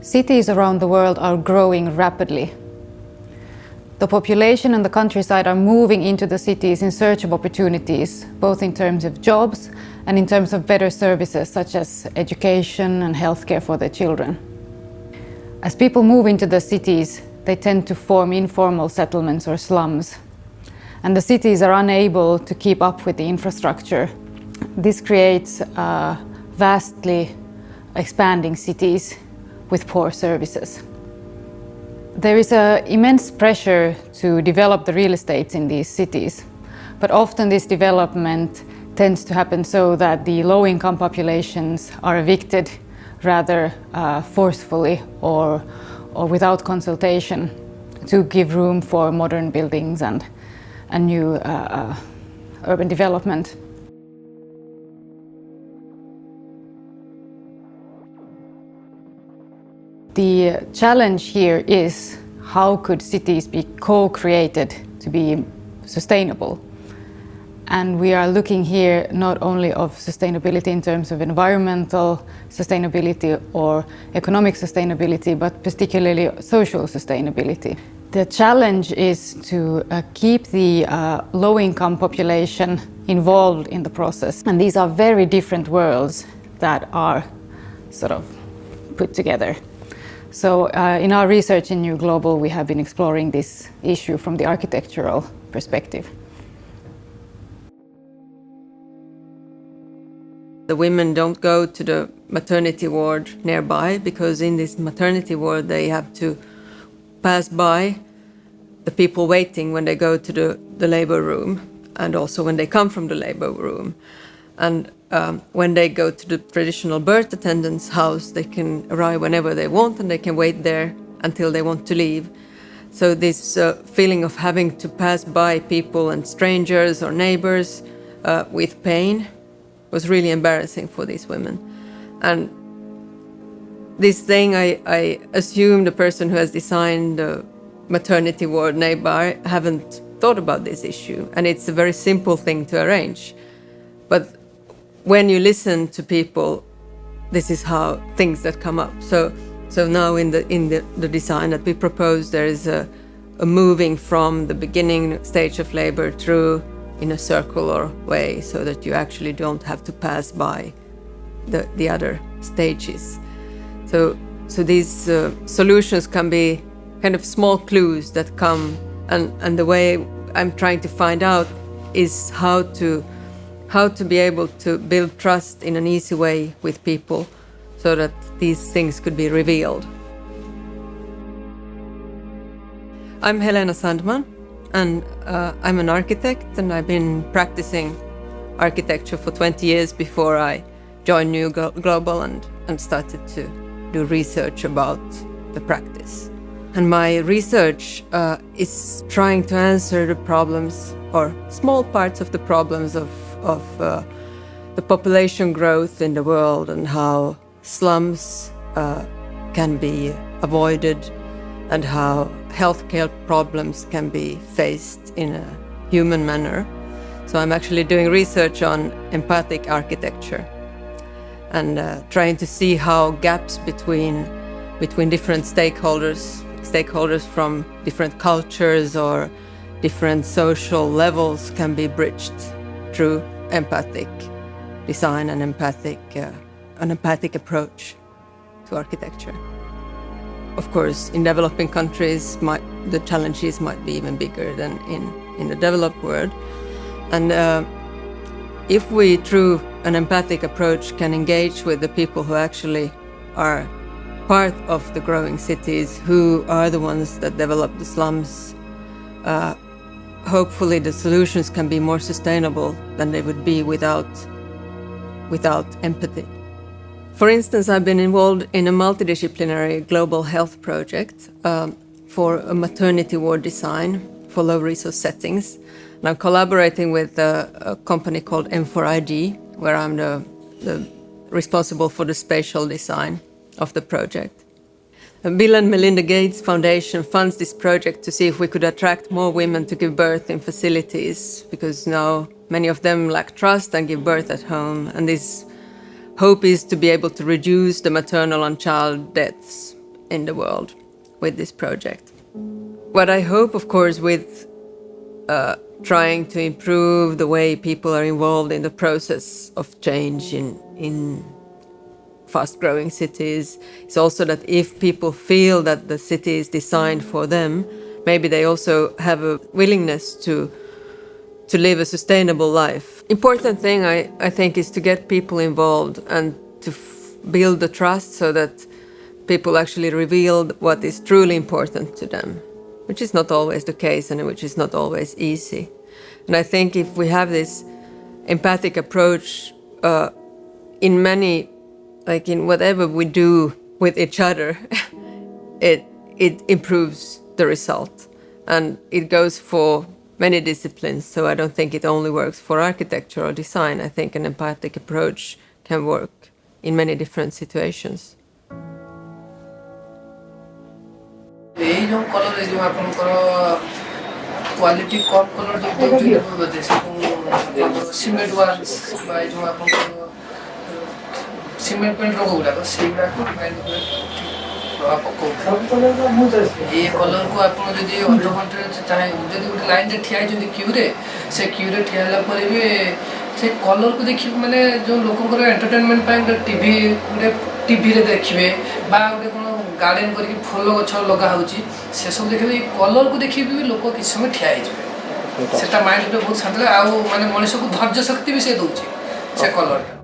Cities around the world are growing rapidly. The population and the countryside are moving into the cities in search of opportunities, both in terms of jobs and in terms of better services such as education and healthcare for their children. As people move into the cities, they tend to form informal settlements or slums, and the cities are unable to keep up with the infrastructure. This creates vastly expanding cities with poor services. There is immense pressure to develop the real estate in these cities, but often this development tends to happen so that the low-income populations are evicted rather forcefully or without consultation to give room for modern buildings and new urban development. The challenge here is how could cities be co-created to be sustainable? And we are looking here not only of sustainability in terms of environmental sustainability or economic sustainability, but particularly social sustainability. The challenge is to keep the low-income population involved in the process. And these are very different worlds that are sort of put together. So in our research in New Global, we have been exploring this issue from the architectural perspective. The women don't go to the maternity ward nearby because in this maternity ward they have to pass by the people waiting when they go to the labor room and also when they come from the labor room. And when they go to the traditional birth attendant's house, they can arrive whenever they want and they can wait there until they want to leave. So this feeling of having to pass by people and strangers or neighbors with pain was really embarrassing for these women. And this thing, I assume the person who has designed the maternity ward nearby haven't thought about this issue. And it's a very simple thing to arrange. But when you listen to people, this is how things that come up. So now in the design that we propose, there is a moving from the beginning stage of labor through in a circular way, so that you actually don't have to pass by the other stages. So these solutions can be kind of small clues that come, and the way I'm trying to find out is how to be able to build trust in an easy way with people so that these things could be revealed. I'm Helena Sandman, and I'm an architect, and I've been practicing architecture for 20 years before I joined New Global and started to do research about the practice. And my research is trying to answer the problems, or small parts of the problems of the population growth in the world, and how slums can be avoided, and how healthcare problems can be faced in a human manner. So I'm actually doing research on empathic architecture and trying to see how gaps between different stakeholders from different cultures or different social levels can be bridged through empathic design and an empathic approach to architecture. Of course, in developing countries, the challenges might be even bigger than in the developed world. And if we, through an empathic approach, can engage with the people who actually are part of the growing cities, who are the ones that develop the slums, hopefully the solutions can be more sustainable than they would be without empathy. For instance, I've been involved in a multidisciplinary global health project for a maternity ward design for low-resource settings. And I'm collaborating with a company called M4ID, where I'm the responsible for the spatial design of the project. The Bill and Melinda Gates Foundation funds this project to see if we could attract more women to give birth in facilities, because now many of them lack trust and give birth at home. And this hope is to be able to reduce the maternal and child deaths in the world with this project. What I hope, of course, with trying to improve the way people are involved in the process of change in fast-growing cities is also that if people feel that the city is designed for them, maybe they also have a willingness to live a sustainable life. Important thing I think is to get people involved and to build the trust so that people actually reveal what is truly important to them, which is not always the case and which is not always easy. And I think if we have this empathic approach in many, like in whatever we do with each other, it improves the result. And it goes for many disciplines, so I don't think it only works for architecture or design. I think an empathic approach can work in many different situations. ये जो colour है जो आपनकर quality cup colour जो देउछु बोधे cement works by जो आपनकर cement paint रोगुला को सेगुला को माइंड पे प्रभाव पको ये कलर को आपन जदी अध घंटे चाहे जदी ଗୋଟେ लाइन रे ठिया जदी क्यू रे ठियाला पर भी से कलर को देखि माने जो लोकंकर एंटरटेनमेंट पाइन टीवी रे देखिबे बा गोटे कोन गार्डन करके फूल गछ लगा होची से सब देखिबे कलर को देखि भी लोक किछ समय ठिया हिजबे सेटा माइंड पे बहुत शांत आ माने मनुष्य को धैर्य शक्ति भी से दोची से कलर